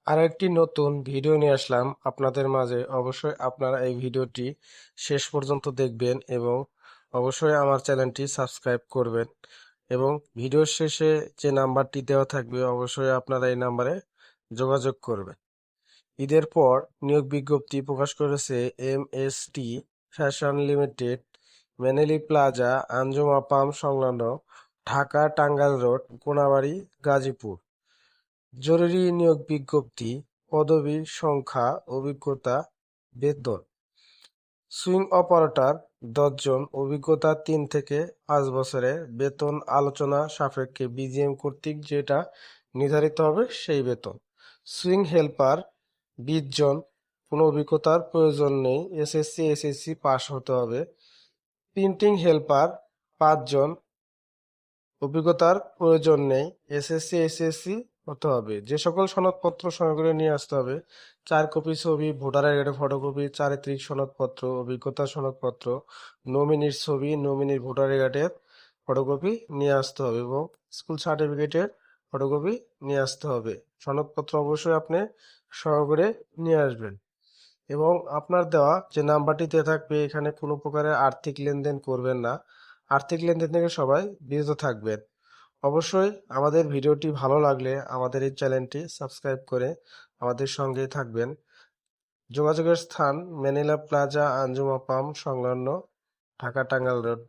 আরেকটি নতুন ভিডিও নিয়ে আসলাম আপনাদের মাঝে। অবশ্যই আপনারা এই ভিডিওটি শেষ পর্যন্ত দেখবেন এবং অবশ্যই আমার চ্যানেলটি সাবস্ক্রাইব করবেন এবং ভিডিওর শেষে যে নাম্বারটি দেওয়া থাকবে অবশ্যই আপনারা এই নাম্বারে যোগাযোগ করবেন। ঈদের পর নিয়োগ বিজ্ঞপ্তি প্রকাশ করেছে এমএসটি ফ্যাশন লিমিটেড, মেনেলি প্লাজা, আঞ্জুম আপাম সংলগ্ন, ঢাকা টাঙ্গাইল রোড, কোনাবাড়ি, গাজীপুর। জরুরি নিয়োগ বিজ্ঞপ্তি, পদবি সংখ্যা, অভিজ্ঞতা, বেতন। সুইং অপারেটর ১০ জন, অভিজ্ঞতা ৩ থেকে ৫ বছরের, বেতন আলোচনা সাপেক্ষে বিজিএম কর্তৃক যেটা নির্ধারিত হবে সেই বেতন। সুইং হেল্পার ২০ জন, কোনো অভিজ্ঞতার প্রয়োজন নেই, এসএসসি পাস হতে হবে। প্রিন্টিং হেল্পার ৫ জন, অভিজ্ঞতার প্রয়োজন নেই, এসএসসি হতে হবে। যে সকল সনদপত্র সঙ্গে করে নিয়ে আসতে হবে: ৪ কপি ছবি, ভোটার কার্ডের ফটোকপি, চারিত্রিক সনদপত্র, অভিজ্ঞতার সনদপত্র, নমিনির ছবি, নমিনির ভোটার কার্ডের ফটোকপি নিয়ে আসতে হবে এবং স্কুল সার্টিফিকেটের ফটোকপি নিয়ে আসতে হবে। সনদপত্র অবশ্যই আপনি সহকারে নিয়ে আসবেন এবং আপনার দেওয়া যে নাম্বারটি দেওয়া থাকবে এখানে কোনো প্রকারের আর্থিক লেনদেন করবেন না। আর্থিক লেনদেন থেকে সবাই বিরত থাকবেন। অবশ্যই আমাদের ভিডিওটি ভালো লাগলে আমাদের এই চ্যানেলটি সাবস্ক্রাইব করে আমাদের সঙ্গেই থাকবেন। যোগাযোগের স্থান: ম্যানিলা প্লাজা, আঞ্জুমা পাম সংলগ্ন, ঢাকা টাঙ্গাইল রোড।